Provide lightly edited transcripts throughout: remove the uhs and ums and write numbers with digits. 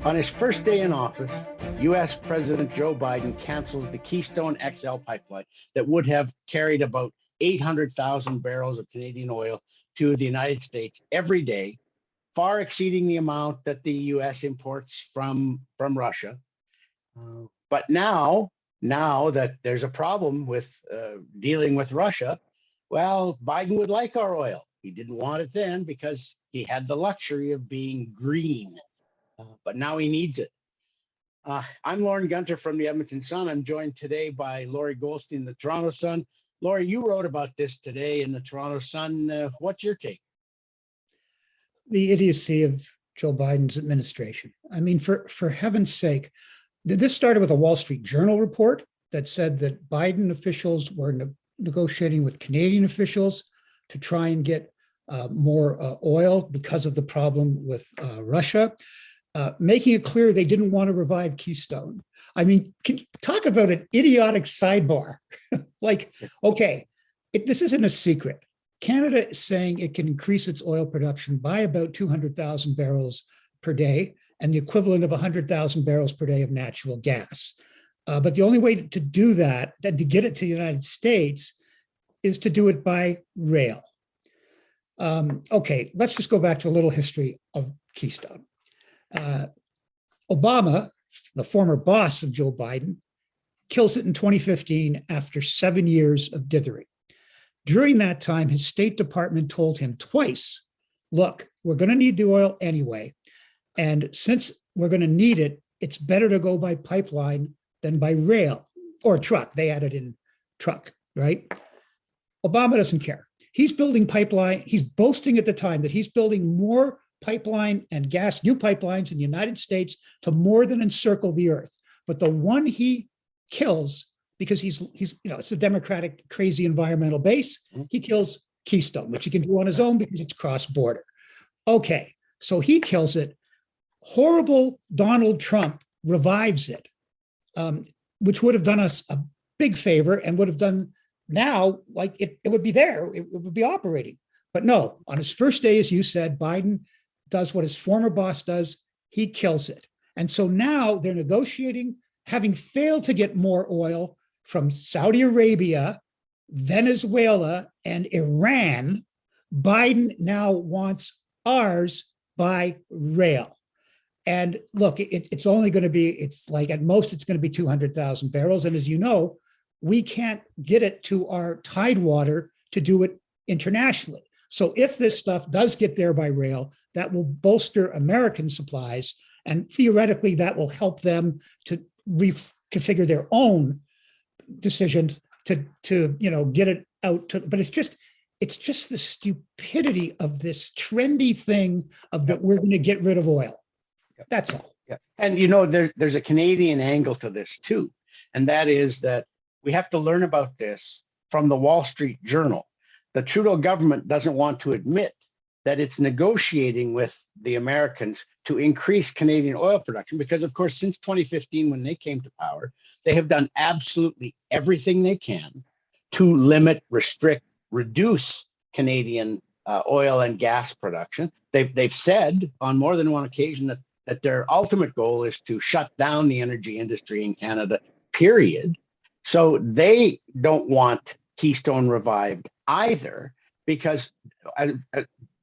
On his first day in office, U.S. President Joe Biden cancels the Keystone XL pipeline that would have carried about 800,000 barrels of Canadian oil to the United States every day, far exceeding the amount that the U.S. imports from Russia. But now that there's a problem with dealing with Russia, well, Biden would like our oil. He didn't want it then because he had the luxury of being green. But now he needs it. I'm Lorne Gunter from the Edmonton Sun. I'm joined today by Lorrie Goldstein, the Toronto Sun. Lorrie, you wrote about this today in the Toronto Sun. What's your take? The idiocy of Joe Biden's administration. I mean, for heaven's sake, this started with a Wall Street Journal report that said that Biden officials were negotiating with Canadian officials to try and get more oil because of the problem with Russia. Making it clear they didn't want to revive Keystone. I mean, talk about an idiotic sidebar. This isn't a secret. Canada is saying it can increase its oil production by about 200,000 barrels per day and the equivalent of 100,000 barrels per day of natural gas. But the only way to do that, and to get it to the United States, is to do it by rail. Let's just go back to a little history of Keystone. Obama, the former boss of Joe Biden, kills it in 2015 after 7 years of dithering. During that time, his State Department told him twice, look, we're going to need the oil anyway. And since we're going to need it, it's better to go by pipeline than by rail or truck. They added in truck, right? Obama doesn't care. He's building pipeline. He's boasting at the time that he's building more pipeline and gas, new pipelines in the United States to more than encircle the earth. But the one he kills, because he's it's a Democratic crazy environmental base, he kills Keystone, which he can do on his own because it's cross-border. Okay, so he kills it. Horrible Donald Trump revives it, which would have done us a big favor and would have done now, like it would be there, it would be operating. But no, on his first day, as you said, Biden does what his former boss does, he kills it. And so now they're negotiating, having failed to get more oil from Saudi Arabia, Venezuela, and Iran. Biden now wants ours by rail. And look, it's only going to be, it's like at most, it's going to be 200,000 barrels. And as you know, we can't get it to our tidewater to do it internationally. So if this stuff does get there by rail, that will bolster American supplies, and theoretically that will help them to reconfigure their own decisions to get it out to. But it's just the stupidity of this trendy thing of that we're going to get rid of oil. That's all. Yeah. And there's a Canadian angle to this too, and that is that we have to learn about this from the Wall Street Journal. The Trudeau government doesn't want to admit that it's negotiating with the Americans to increase Canadian oil production because, of course, since 2015, when they came to power, they have done absolutely everything they can to limit, restrict, reduce Canadian oil and gas production. They've said on more than one occasion that their ultimate goal is to shut down the energy industry in Canada, period. So they don't want Keystone revived either, because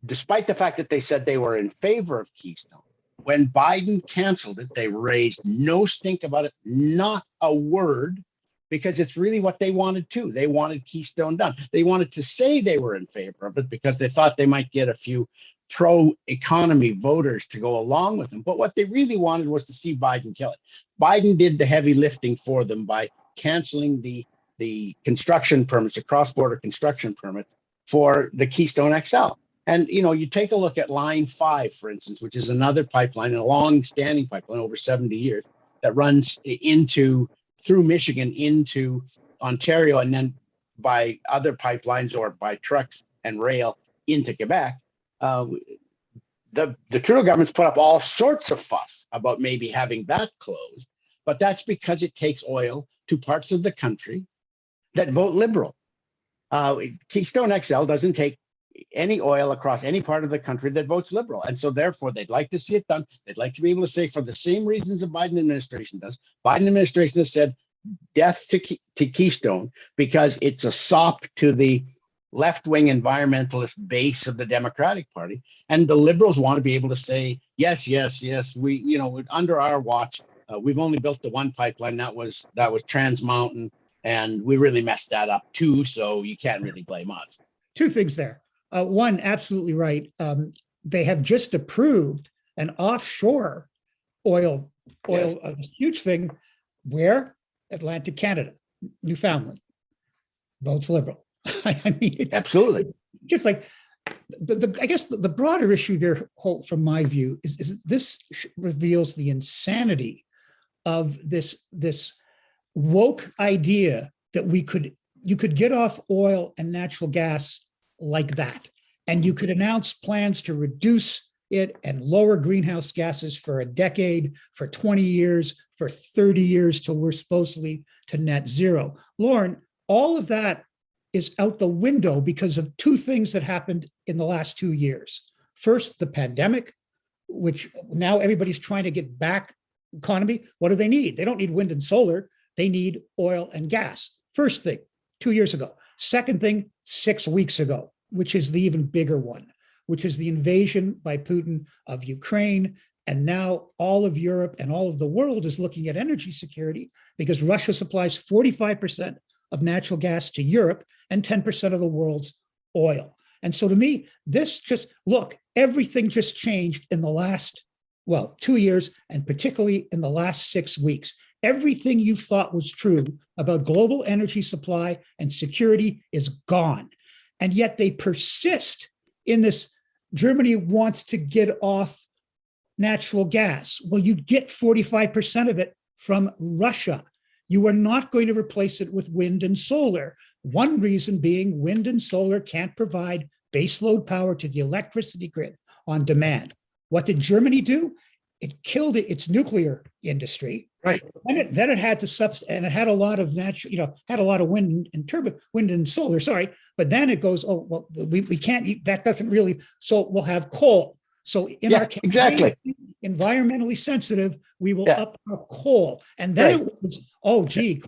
despite the fact that they said they were in favor of Keystone, when Biden canceled it, they raised no stink about it, not a word, because it's really what they wanted too. They wanted Keystone done. They wanted to say they were in favor of it because they thought they might get a few pro-economy voters to go along with them. But what they really wanted was to see Biden kill it. Biden did the heavy lifting for them by canceling the construction permits, the cross-border construction permit for the Keystone XL. And, you take a look at Line 5, for instance, which is another pipeline, a long-standing pipeline over 70 years that runs through Michigan into Ontario, and then by other pipelines or by trucks and rail into Quebec. The Trudeau government's put up all sorts of fuss about maybe having that closed, but that's because it takes oil to parts of the country that vote Liberal. Keystone XL doesn't take any oil across any part of the country that votes liberal. And so therefore they'd like to see it done. They'd like to be able to say, for the same reasons the Biden administration does, Biden administration has said death to Keystone because it's a sop to the left-wing environmentalist base of the Democratic Party. And the liberals want to be able to say, yes, we, under our watch, we've only built the one pipeline that was Trans Mountain, and we really messed that up too. So you can't really blame us. Two things there. One, absolutely right. They have just approved an offshore oil, Yes. a huge thing. Where? Atlantic Canada, Newfoundland. Votes liberal. I mean, it's Absolutely. just like I guess the broader issue there, Holt, from my view, is this reveals the insanity of this woke idea that you could get off oil and natural gas like that, and you could announce plans to reduce it and lower greenhouse gases for a decade, for 20 years, for 30 years, till we're supposedly to net zero. Lorne, all of that is out the window because of two things that happened in the last 2 years. First, the pandemic, which now everybody's trying to get back economy. What do they need? They don't need wind and solar. They need oil and gas. First thing, 2 years ago. Second thing, 6 weeks ago, which is the even bigger one, which is the invasion by Putin of Ukraine. And now all of Europe and all of the world is looking at energy security because Russia supplies 45% of natural gas to Europe and 10% of the world's oil. And so to me, everything just changed in the last, 2 years, and particularly in the last 6 weeks. Everything you thought was true about global energy supply and security is gone. And yet they persist in this. Germany wants to get off natural gas. Well, you get 45% of it from Russia. You are not going to replace it with wind and solar. One reason being wind and solar can't provide baseload power to the electricity grid on demand. What did Germany do? It killed its nuclear industry. Right. And then it had to and it had a lot of had a lot of wind and solar. Sorry, but then it goes, we can't. That doesn't really. So we'll have coal. So in our exactly environmentally sensitive, we will up our coal. And then it was,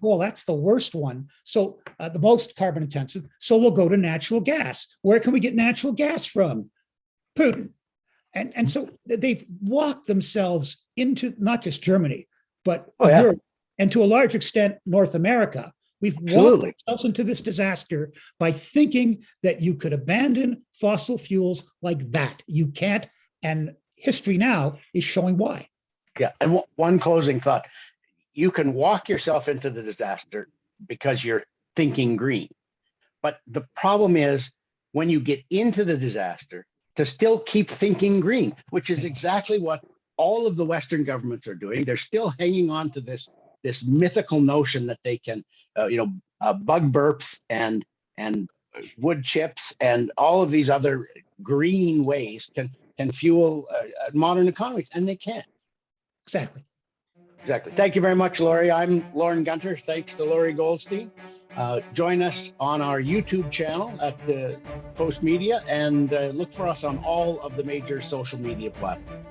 coal, that's the worst one. So the most carbon intensive. So we'll go to natural gas. Where can we get natural gas from? Putin. And so they've walked themselves into not just Germany, but Europe, and to a large extent, North America. We've walked ourselves into this disaster by thinking that you could abandon fossil fuels like that. You can't. And history now is showing why. Yeah. And one closing thought. You can walk yourself into the disaster because you're thinking green. But the problem is when you get into the disaster, to still keep thinking green, which is exactly what all of the Western governments are doing. They're still hanging on to this mythical notion that they can, bug burps and wood chips and all of these other green ways can fuel modern economies, and they can't. Exactly. Thank you very much, Lorrie. I'm Lorne Gunter. Thanks to Lorrie Goldstein. Join us on our YouTube channel at the Post Media, and look for us on all of the major social media platforms.